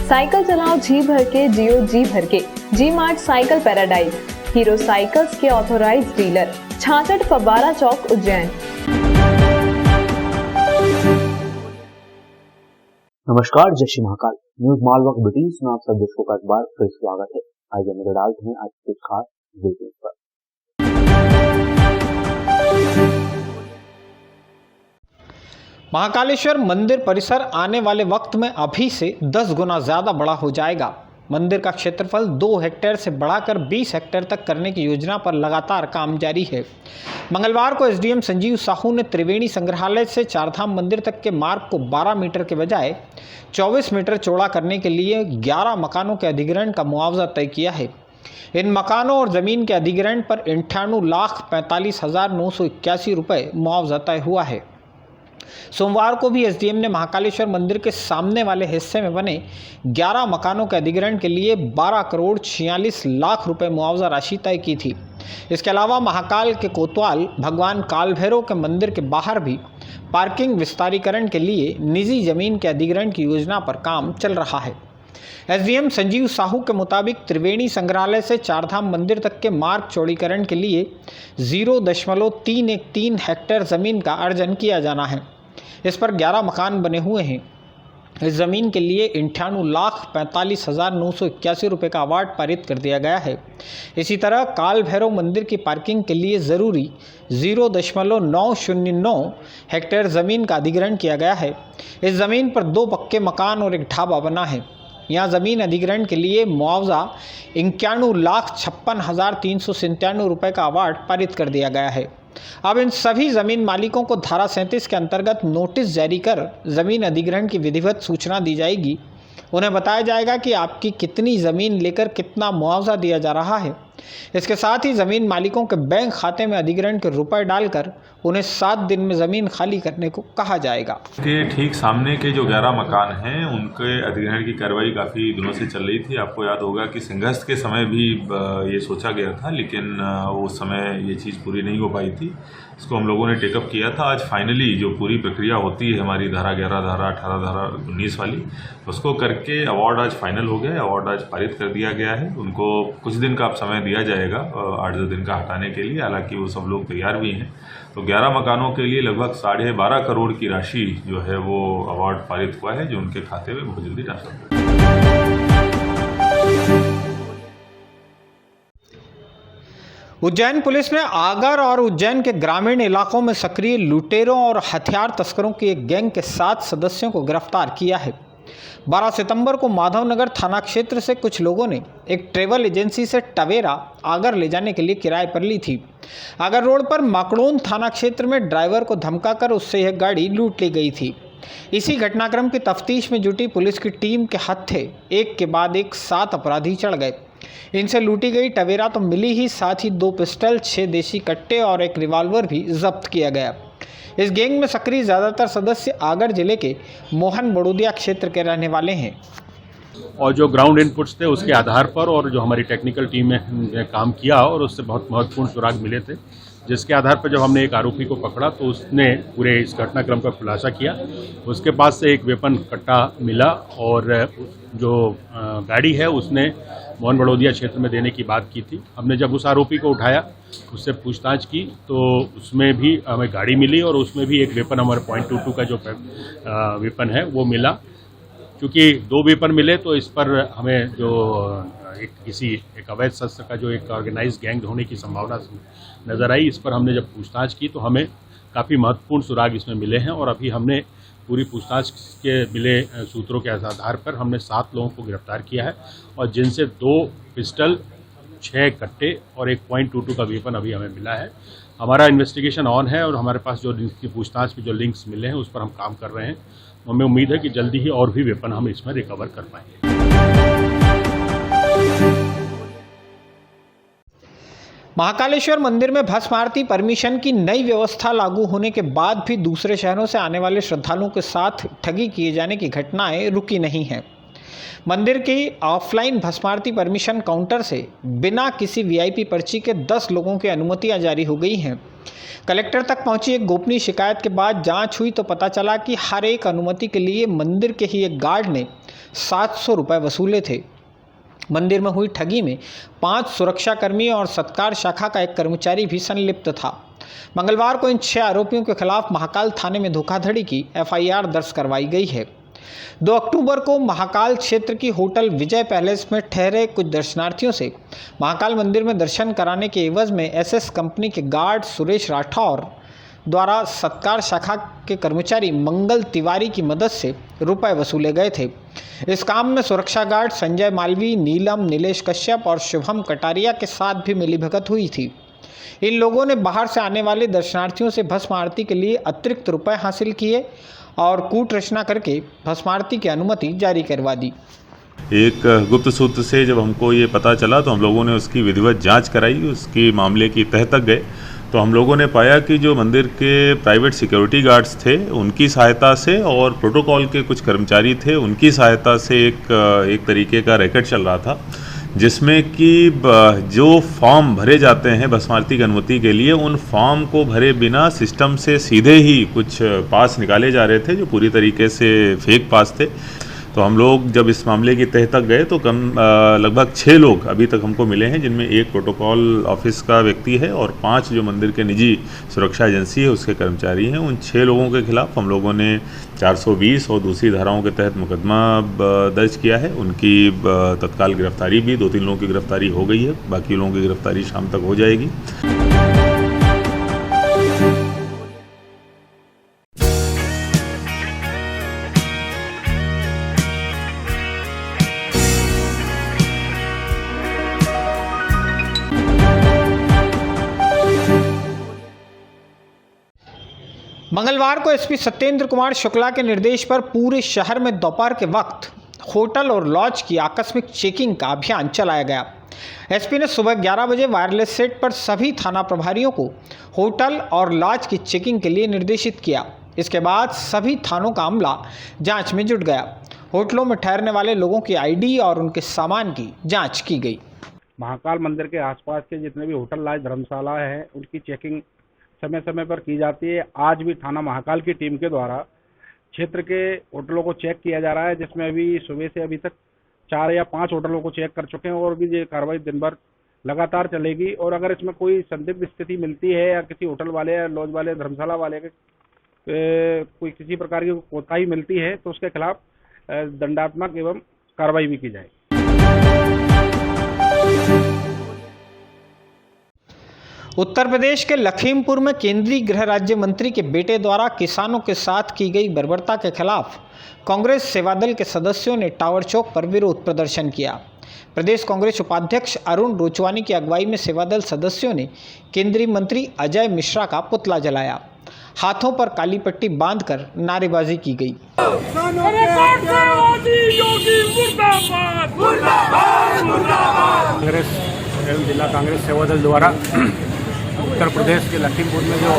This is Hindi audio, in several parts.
साइकिल चलाओ जी भर के, जियो जी भर के। G mart cycle paradise, Hero cycles के ऑथोराइज्ड डीलर, 66 फव्वारा चौक, उज्जैन। नमस्कार, जय श्री महाकाल। न्यूज मालवक बुलेटिन में आप सब दर्शकों का एक बार फिर स्वागत है। आइए नजर डालते हैं आज कुछ खास बुलेटिन पर। महाकालेश्वर मंदिर परिसर आने वाले वक्त में अभी से 10 गुना ज़्यादा बड़ा हो जाएगा। मंदिर का क्षेत्रफल 2 हेक्टेयर से बढ़ाकर 20 हेक्टेयर तक करने की योजना पर लगातार काम जारी है। मंगलवार को एसडीएम संजीव साहू ने त्रिवेणी संग्रहालय से चारधाम मंदिर तक के मार्ग को 12 मीटर के बजाय 24 मीटर चौड़ा करने के लिए 11 मकानों के अधिग्रहण का मुआवजा तय किया है। इन मकानों और ज़मीन के अधिग्रहण पर 98,45,981 रुपये मुआवजा तय हुआ है। सोमवार को भी एसडीएम ने महाकालेश्वर मंदिर के सामने वाले हिस्से में बने 11 मकानों के अधिग्रहण के लिए 12 करोड़ 46 लाख रुपए मुआवजा राशि तय की थी। इसके अलावा महाकाल के कोतवाल भगवान काल भैरव के मंदिर के बाहर भी पार्किंग विस्तारीकरण के लिए निजी जमीन के अधिग्रहण की योजना पर काम चल रहा है। एसडीएम संजीव साहू के मुताबिक त्रिवेणी संग्रहालय से चारधाम मंदिर तक के मार्ग चौड़ीकरण के लिए 0.313 हेक्टेयर ज़मीन का अर्जन किया जाना है। इस पर 11 मकान बने हुए हैं। इस ज़मीन के लिए 98,45,981 रुपये का अवार्ड पारित कर दिया गया है। इसी तरह काल भैरव मंदिर की पार्किंग के लिए ज़रूरी 0.909 हेक्टेयर ज़मीन का अधिग्रहण किया गया है। इस ज़मीन पर 2 पक्के मकान और एक ढाबा बना है। यहाँ ज़मीन अधिग्रहण के लिए मुआवजा 91,56,397 रुपये का अवार्ड पारित कर दिया गया है। अब इन सभी ज़मीन मालिकों को धारा 37 के अंतर्गत नोटिस जारी कर ज़मीन अधिग्रहण की विधिवत सूचना दी जाएगी। उन्हें बताया जाएगा कि आपकी कितनी ज़मीन लेकर कितना मुआवजा दिया जा रहा है। इसके साथ ही ज़मीन मालिकों के बैंक खाते में अधिग्रहण के रुपए डालकर उन्हें 7 दिन में ज़मीन खाली करने को कहा जाएगा। के ठीक सामने के जो 11 मकान हैं उनके अधिग्रहण की कार्रवाई काफ़ी दिनों से चल रही थी। आपको याद होगा कि संघर्ष के समय भी ये सोचा गया था, लेकिन उस समय ये चीज़ पूरी नहीं हो पाई थी। इसको हम लोगों ने टेकअप किया था। आज फाइनली जो पूरी प्रक्रिया होती है हमारी धारा 11, धारा 18, धारा 19 वाली, उसको करके अवार्ड आज फाइनल हो गया। अवार्ड आज पारित कर दिया गया है। उनको कुछ दिन का समय दिया जाएगा 8-10 दिन का हटाने के लिए, हालांकि वो सब लोग तैयार भी हैं। तो 11 मकानों के लिए लगभग 12.5 करोड़ की राशि जो है वो अवार्ड पारित हुआ है, जो उनके खाते में बहुत जल्दी ट्रांसफर होगा। उज्जैन पुलिस ने आगर और उज्जैन के ग्रामीण इलाकों में सक्रिय लुटेरों और हथियार तस्करों की एक गैंग के 7 सदस्यों को गिरफ्तार किया है। 12 सितंबर को माधवनगर थाना क्षेत्र से कुछ लोगों ने एक ट्रैवल एजेंसी से टवेरा आगर ले जाने के लिए किराए पर ली थी। आगर रोड पर माकड़ोन थाना क्षेत्र में ड्राइवर को धमकाकर उससे यह गाड़ी लूट ली गई थी। इसी घटनाक्रम की तफ्तीश में जुटी पुलिस की टीम के हत्थे एक के बाद एक 7 अपराधी चढ़ गए। इनसे लूटी गई टवेरा तो मिली ही, साथ ही 2 पिस्टल, 6 देसी कट्टे और एक रिवॉल्वर भी जब्त किया गया। इस गैंग में सक्रिय ज़्यादातर सदस्य आगर जिले के मोहन बड़ोदिया क्षेत्र के रहने वाले हैं। और जो ग्राउंड इनपुट्स थे उसके आधार पर और जो हमारी टेक्निकल टीम ने काम किया और उससे बहुत महत्वपूर्ण सुराग मिले थे, जिसके आधार पर जब हमने एक आरोपी को पकड़ा तो उसने पूरे इस घटनाक्रम का खुलासा किया। उसके पास से एक वेपन कट्टा मिला और जो गाड़ी है उसने मोहन बड़ोदिया क्षेत्र में देने की बात की थी। हमने जब उस आरोपी को उठाया, उससे पूछताछ की तो उसमें भी हमें गाड़ी मिली और उसमें भी एक वेपन, हमारे .22 का जो वेपन है वो मिला। क्योंकि 2 वेपन मिले तो इस पर हमें जो एक अवैध शस्त्र का जो एक ऑर्गेनाइज्ड गैंग होने की संभावना नज़र आई। इस पर हमने जब पूछताछ की तो हमें काफ़ी महत्वपूर्ण सुराग इसमें मिले हैं और अभी हमने पूरी पूछताछ के मिले सूत्रों के आधार पर हमने 7 लोगों को गिरफ्तार किया है और जिनसे 2 पिस्टल, 6 कट्टे और एक .22 का वेपन अभी हमें मिला है। हमारा इन्वेस्टिगेशन ऑन है और हमारे पास जो इसकी पूछताछ में जो लिंक्स मिले हैं उस पर हम काम कर रहे हैं। हमें उम्मीद है कि जल्दी ही और भी वेपन हम इसमें रिकवर कर पाएंगे। महाकालेश्वर मंदिर में भस्म आरती परमिशन की नई व्यवस्था लागू होने के बाद भी दूसरे शहरों से आने वाले श्रद्धालुओं के साथ ठगी किए जाने की घटनाएं रुकी नहीं हैं। मंदिर की ऑफलाइन भस्म आरती परमिशन काउंटर से बिना किसी वीआईपी पर्ची के 10 लोगों की अनुमतियां जारी हो गई हैं। कलेक्टर तक पहुंची एक गोपनीय शिकायत के बाद जांच हुई तो पता चला कि हर एक अनुमति के लिए मंदिर के ही एक गार्ड ने 700 रुपये वसूले थे। मंदिर में हुई ठगी में 5 सुरक्षाकर्मी और सत्कार शाखा का एक कर्मचारी भी संलिप्त था। मंगलवार को इन 6 आरोपियों के खिलाफ महाकाल थाने में धोखाधड़ी की एफआईआर दर्ज करवाई गई है। 2 अक्टूबर को महाकाल क्षेत्र की होटल विजय पैलेस में ठहरे कुछ दर्शनार्थियों से महाकाल मंदिर में दर्शन कराने के एवज में एसएस कंपनी के गार्ड सुरेश राठौर द्वारा सत्कार शाखा के कर्मचारी मंगल तिवारी की मदद से रुपए वसूले गए थे। इस काम में सुरक्षा गार्ड संजय मालवी, नीलम, नीलेश कश्यप और शुभम कटारिया के साथ भी मिलीभगत हुई थी। इन लोगों ने बाहर से आने वाले दर्शनार्थियों से भस्म आरती के लिए अतिरिक्त रुपए हासिल किए और कूट रचना करके भस्म आरती की अनुमति जारी करवा दी। एक गुप्त सूत्र से जब हमको ये पता चला तो हम लोगों ने उसकी विधिवत जांच कराई, उसकी मामले की तह तक गए तो हम लोगों ने पाया कि जो मंदिर के प्राइवेट सिक्योरिटी गार्ड्स थे उनकी सहायता से और प्रोटोकॉल के कुछ कर्मचारी थे उनकी सहायता से एक तरीके का रैकेट चल रहा था, जिसमें कि जो फॉर्म भरे जाते हैं भस्म आरती की अनुमति के लिए, उन फॉर्म को भरे बिना सिस्टम से सीधे ही कुछ पास निकाले जा रहे थे जो पूरी तरीके से फेक पास थे। तो हम लोग जब इस मामले की तह तक गए तो लगभग 6 लोग अभी तक हमको मिले हैं, जिनमें एक प्रोटोकॉल ऑफिस का व्यक्ति है और 5 जो मंदिर के निजी सुरक्षा एजेंसी है उसके कर्मचारी हैं। उन 6 लोगों के खिलाफ हम लोगों ने 420 और दूसरी धाराओं के तहत मुकदमा दर्ज किया है। उनकी तत्काल गिरफ्तारी भी 2-3 लोगों की गिरफ्तारी हो गई है, बाकी लोगों की गिरफ्तारी शाम तक हो जाएगी। मंगलवार को एसपी सत्येंद्र कुमार शुक्ला के निर्देश पर पूरे शहर में दोपहर के वक्त होटल और लॉज की आकस्मिक चेकिंग का अभियान चलाया गया। एसपी ने सुबह 11 बजे वायरलेस सेट पर सभी थाना प्रभारियों को होटल और लॉज की चेकिंग के लिए निर्देशित किया। इसके बाद सभी थानों का अमला जांच में जुट गया। होटलों में ठहरने वाले लोगों की आईडी और उनके सामान की जाँच की गई। महाकाल मंदिर के आसपास के जितने भी होटल लॉज धर्मशाला है उनकी चेकिंग समय समय पर की जाती है। आज भी थाना महाकाल की टीम के द्वारा क्षेत्र के होटलों को चेक किया जा रहा है, जिसमें अभी सुबह से अभी तक 4 या 5 होटलों को चेक कर चुके हैं और भी ये कार्रवाई दिन भर लगातार चलेगी। और अगर इसमें कोई संदिग्ध स्थिति मिलती है या किसी होटल वाले या लॉज वाले धर्मशाला वाले के कोई किसी प्रकार की कोताही मिलती है तो उसके खिलाफ दंडात्मक एवं कार्रवाई भी की जाएगी। उत्तर प्रदेश के लखीमपुर में केंद्रीय गृह राज्य मंत्री के बेटे द्वारा किसानों के साथ की गई बर्बरता के खिलाफ कांग्रेस सेवादल के सदस्यों ने टावर चौक पर विरोध प्रदर्शन किया। प्रदेश कांग्रेस उपाध्यक्ष अरुण रोचवानी की अगुवाई में सेवादल सदस्यों ने केंद्रीय मंत्री अजय मिश्रा का पुतला जलाया। हाथों पर काली पट्टी बांधकर नारेबाजी की गई। कांग्रेस एवं जिला कांग्रेस सेवादल द्वारा उत्तर प्रदेश के लखीमपुर में जो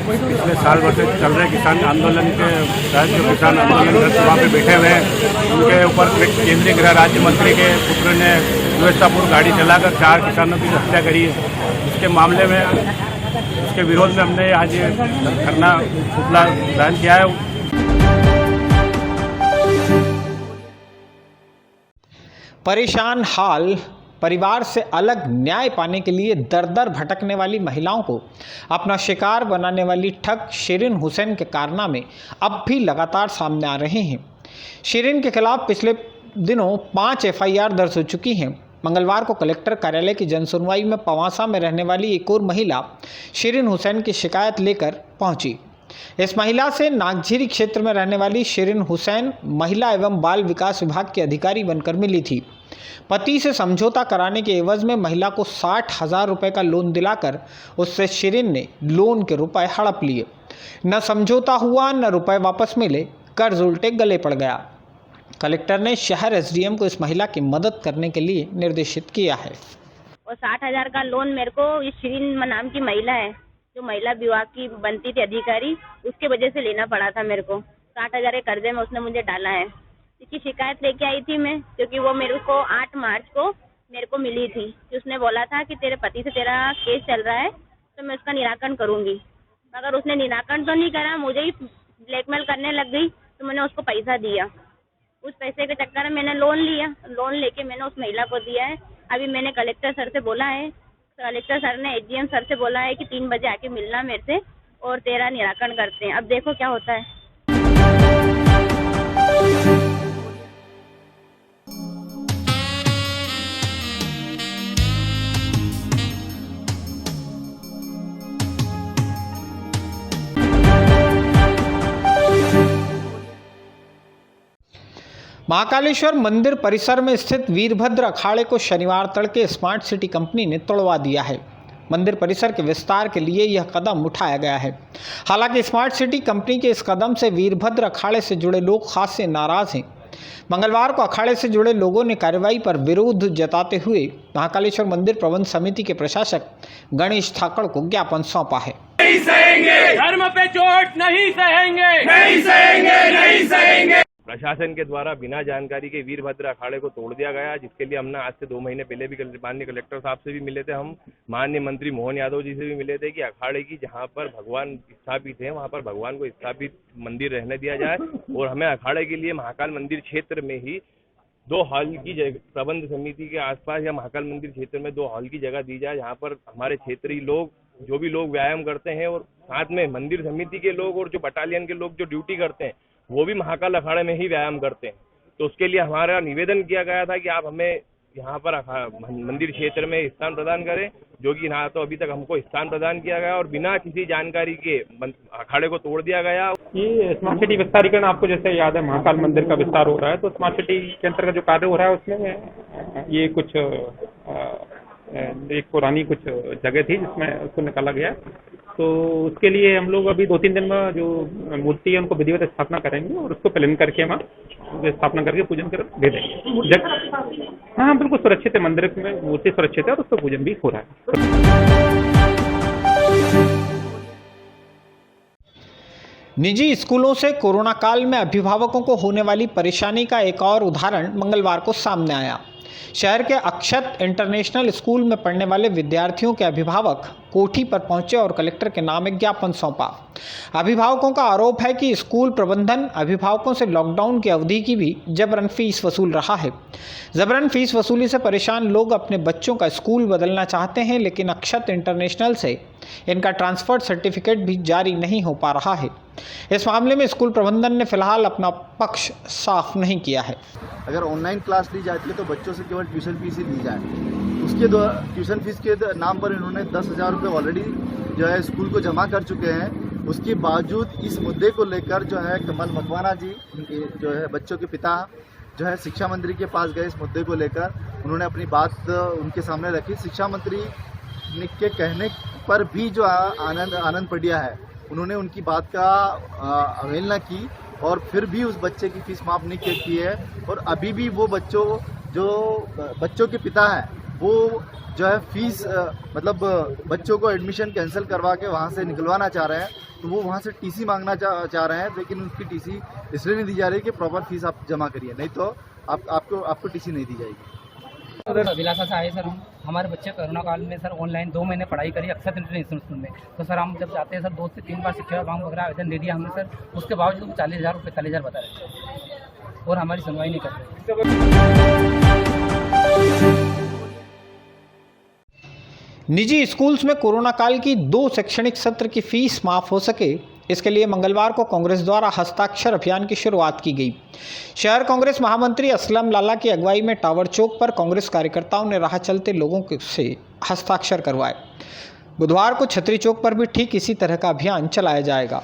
पिछले साल भर से चल रहे किसान आंदोलन के तहत जो किसान आंदोलन सभा पे बैठे हुए हैं उनके ऊपर केंद्रीय गृह राज्य मंत्री के पुत्र ने व्यवस्थापूर्व गाड़ी चलाकर 4 किसानों की हत्या करी है। इसके मामले में इसके विरोध में हमने आज धरना पुतला दहन किया है। परेशान हाल परिवार से अलग न्याय पाने के लिए दर दर भटकने वाली महिलाओं को अपना शिकार बनाने वाली ठग शिरीन हुसैन के कारनामे अब भी लगातार सामने आ रहे हैं। शिरीन के खिलाफ पिछले दिनों 5 एफआईआर दर्ज हो चुकी हैं। मंगलवार को कलेक्टर कार्यालय की जनसुनवाई में पवासा में रहने वाली एक और महिला शिरीन हुसैन की शिकायत लेकर पहुंची। इस महिला से नागझीरी क्षेत्र में रहने वाली शिरीन हुसैन महिला एवं बाल विकास विभाग की अधिकारी बनकर मिली थी। पति से समझौता कराने के एवज में महिला को 60,000 रुपये का लोन दिलाकर उससे शिरीन ने लोन के रुपए हड़प लिए। न समझौता हुआ न रुपए वापस मिले, कर्ज उल्टे गले पड़ गया। कलेक्टर ने शहर एसडीएम को इस महिला की मदद करने के लिए निर्देशित किया है। और 60,000 का लोन मेरे को इस शिरीन नाम की महिला है जो महिला विभाग की बनती थी अधिकारी, उसके वजह से लेना पड़ा था मेरे को। 60,000 के कर्जे में उसने मुझे डाला है। इसकी शिकायत लेके आई थी मैं, क्योंकि वो मेरे को 8 मार्च को मेरे को मिली थी। उसने बोला था कि तेरे पति से तेरा केस चल रहा है तो मैं उसका निराकरण करूंगी। मगर उसने निराकरण तो नहीं करा, मुझे ही ब्लैकमेल करने लग गई। तो मैंने उसको पैसा दिया। उस पैसे के चक्कर में मैंने लोन लिया, लोन लेके मैंने उस महिला को दिया है। अभी मैंने कलेक्टर सर से बोला है, कलेक्टर सर ने एसडीएम सर से बोला है कि 3 बजे आके मिलना मेरे से और तेरा निराकरण करते हैं। अब देखो क्या होता है। महाकालेश्वर मंदिर परिसर में स्थित वीरभद्र अखाड़े को शनिवार तड़के स्मार्ट सिटी कंपनी ने तोड़वा दिया है। मंदिर परिसर के विस्तार के लिए यह कदम उठाया गया है। हालांकि स्मार्ट सिटी कंपनी के इस कदम से वीरभद्र अखाड़े से जुड़े लोग खासे नाराज हैं। मंगलवार को अखाड़े से जुड़े लोगों ने कार्रवाई पर विरोध जताते हुए महाकालेश्वर मंदिर प्रबंध समिति के प्रशासक गणेश ठाकुर को ज्ञापन सौंपा है। नहीं सहेंगे, धर्म पे चोट नहीं सहेंगे, नहीं सहेंगे, नहीं सहेंगे। प्रशासन के द्वारा बिना जानकारी के वीरभद्र अखाड़े को तोड़ दिया गया, जिसके लिए हमने आज से 2 महीने पहले भी माननीय कलेक्टर साहब से भी मिले थे। हम माननीय मंत्री मोहन यादव जी से भी मिले थे कि अखाड़े की जहां पर भगवान स्थापित है वहां पर भगवान को स्थापित मंदिर रहने दिया जाए और हमें अखाड़े के लिए महाकाल मंदिर क्षेत्र में ही 2 हॉल की जगह, प्रबंध समिति के आसपास या महाकाल मंदिर क्षेत्र में 2 हॉल की जगह दी जाए, जहाँ पर हमारे क्षेत्रीय लोग, जो भी लोग व्यायाम करते हैं और साथ में मंदिर समिति के लोग और जो बटालियन के लोग जो ड्यूटी करते हैं वो भी महाकाल अखाड़े में ही व्यायाम करते हैं। तो उसके लिए हमारा निवेदन किया गया था कि आप हमें यहाँ पर मंदिर क्षेत्र में स्थान प्रदान करें, जो कि ना तो अभी तक हमको स्थान प्रदान किया गया और बिना किसी जानकारी के अखाड़े को तोड़ दिया गया। ये स्मार्ट सिटी विस्तारीकरण आपको जैसे याद है, महाकाल मंदिर का विस्तार हो रहा है, तो स्मार्ट सिटी के अंतर्गत जो कार्य हो रहा है उसमें ये कुछ एक पुरानी कुछ जगह थी जिसमें उसको निकाला गया। तो उसके लिए हम लोग अभी 2-3 दिन में जो मूर्ति है उनको विधिवत स्थापना करेंगे और उसको प्लान करके हम स्थापना करके पूजन कर दे देंगे। हाँ, बिल्कुल सुरक्षित है, मंदिर में मूर्ति सुरक्षित है और उसका पूजन भी हो रहा है। निजी स्कूलों से कोरोना काल में अभिभावकों को होने वाली परेशानी का एक और उदाहरण मंगलवार को सामने आया। शहर के अक्षत इंटरनेशनल स्कूल में पढ़ने वाले विद्यार्थियों के अभिभावक कोठी पर पहुंचे और कलेक्टर के नाम एक ज्ञापन सौंपा। अभिभावकों का आरोप है कि स्कूल प्रबंधन अभिभावकों से लॉकडाउन की अवधि की भी जबरन फीस वसूल रहा है। जबरन फीस वसूली से परेशान लोग अपने बच्चों का स्कूल बदलना चाहते हैं, लेकिन अक्षत इंटरनेशनल से इनका ट्रांसफर सर्टिफिकेट भी जारी नहीं हो पा रहा है। इस मामले में स्कूल प्रबंधन ने फिलहाल अपना पक्ष साफ नहीं किया है। अगर ऑनलाइन क्लास ली जाती है तो बच्चों से केवल ट्यूशन फीस ही ली जाए। उसके ट्यूशन फीस के नाम पर इन्होंने 10,000 रुपये ऑलरेडी जो है स्कूल को जमा कर चुके हैं। उसके बावजूद इस मुद्दे को लेकर जो है कमल मकवाना जी, जो है बच्चों के पिता, जो है शिक्षा मंत्री के पास गए। इस मुद्दे को लेकर उन्होंने अपनी बात उनके सामने रखी। शिक्षा मंत्री के कहने पर भी जो आनंद पटिया है, उन्होंने उनकी बात का अवहेलना की और फिर भी उस बच्चे की फीस माफ़ नहीं की है। और अभी भी वो बच्चों के पिता हैं, वो जो है फीस मतलब बच्चों को एडमिशन कैंसिल करवा के वहाँ से निकलवाना चाह रहे हैं। तो वो वहाँ से टीसी मांगना चाह रहे हैं, लेकिन उसकी टीसी इसलिए नहीं दी जा रही कि प्रॉपर फीस आप जमा करिए, नहीं तो आपको टीसी नहीं दी जाएगी। अभिलाषा से आए सर, हमारे बच्चे कोरोना काल में सर ऑनलाइन 2 महीने पढ़ाई करी अक्षत इंटरनेशनल स्कूल में। तो सर हम जब जाते हैं सर 2 से 3 बार शिक्षा विभाग वगैरह आवेदन दे दिया हमने सर, उसके बावजूद 40,000 रुपये 40,000 बता रहे और हमारी सुनवाई नहीं कर रहे। निजी स्कूल्स में कोरोना काल की 2 शैक्षणिक सत्र की फीस माफ हो सके, इसके लिए मंगलवार को कांग्रेस द्वारा हस्ताक्षर अभियान की शुरुआत की गई। शहर कांग्रेस महामंत्री असलम लाला की अगुवाई में टावर चौक पर कांग्रेस कार्यकर्ताओं ने राह चलते लोगों से हस्ताक्षर करवाए। बुधवार को छतरी चौक पर भी ठीक इसी तरह का अभियान चलाया जाएगा।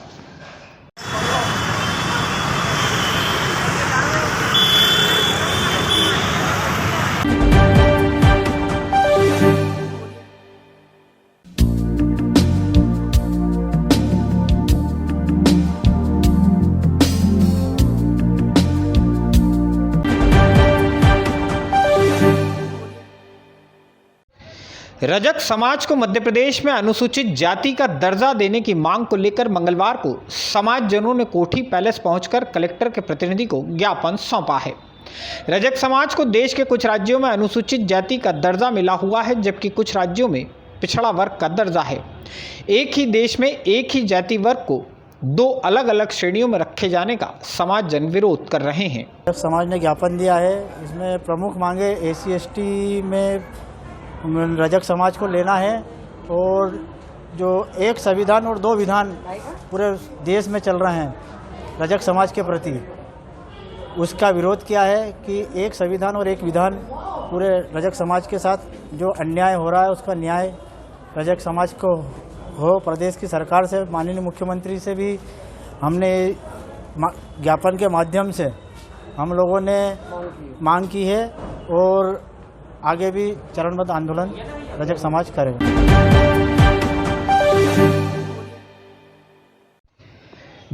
रजक समाज को मध्य प्रदेश में अनुसूचित जाति का दर्जा देने की मांग को लेकर मंगलवार को समाजजनों ने कोठी पैलेस पहुंचकर कलेक्टर के प्रतिनिधि को ज्ञापन सौंपा है। रजक समाज को देश के कुछ राज्यों में अनुसूचित जाति का दर्जा मिला हुआ है, जबकि कुछ राज्यों में पिछड़ा वर्ग का दर्जा है। एक ही देश में एक ही जाति वर्ग को दो अलग अलग श्रेणियों में रखे जाने का समाजजन विरोध कर रहे हैं। समाज ने ज्ञापन दिया है, इसमें प्रमुख मांगे SC/ST में रजक समाज को लेना है और जो एक संविधान और दो विधान पूरे देश में चल रहे हैं रजक समाज के प्रति, उसका विरोध किया है कि एक संविधान और एक विधान पूरे रजक समाज के साथ जो अन्याय हो रहा है उसका न्याय रजक समाज को हो। प्रदेश की सरकार से, माननीय मुख्यमंत्री से भी हमने ज्ञापन के माध्यम से हम लोगों ने मांग की है और आगे भी चरणबद्ध आंदोलन रजक समाज करेगा।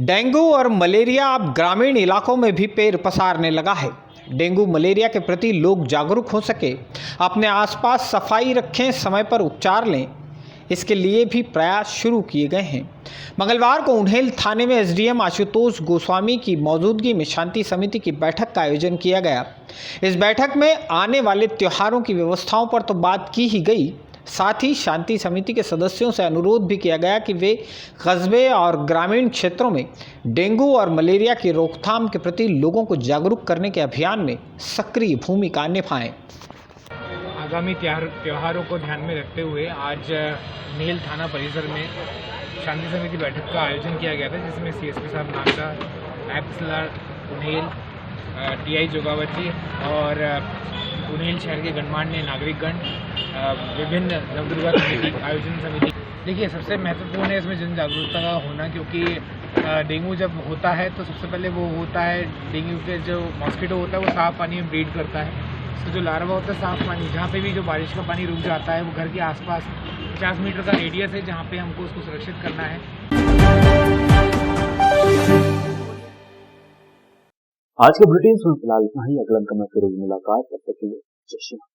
डेंगू और मलेरिया अब ग्रामीण इलाकों में भी पैर पसारने लगा है। डेंगू मलेरिया के प्रति लोग जागरूक हो सके, अपने आसपास सफाई रखें, समय पर उपचार लें, इसके लिए भी प्रयास शुरू किए गए हैं। मंगलवार को उन्हेल थाने में SDM आशुतोष गोस्वामी की मौजूदगी में शांति समिति की बैठक का आयोजन किया गया। इस बैठक में आने वाले त्योहारों की व्यवस्थाओं पर तो बात की ही गई, साथ ही शांति समिति के सदस्यों से अनुरोध भी किया गया कि वे कस्बे और ग्रामीण क्षेत्रों में डेंगू और मलेरिया की रोकथाम के प्रति लोगों को जागरूक करने के अभियान में सक्रिय भूमिका निभाएं। आगामी त्योहारों को ध्यान में रखते हुए आज उन्हेल थाना परिसर में शांति समिति बैठक का आयोजन किया गया था, जिसमें CSP साहब नागदा, नायब तहसीलदार उन्हेल, TI जोगावती और उन्हेल शहर के गणमान्य नागरिकगण, विभिन्न नवदुर्गा समिति, आयोजन समिति। देखिए, सबसे महत्वपूर्ण है इसमें जन जागरूकता का होना, क्योंकि डेंगू जब होता है तो सबसे पहले वो होता है, डेंगू के जो मॉस्किटो होता है वो साफ़ पानी में ब्रीड करता है। तो जो लार्वा होता है साफ़ पानी, जहाँ पे भी जो बारिश का पानी रुक जाता है वो घर के आसपास 50 मीटर का रेडियस है जहाँ पे हमको उसको सुरक्षित करना है। आज के बुलेटिन में फिलहाल इतना ही। अगला समय फिर मुलाकात, तब तक के लिए जय श्री राम।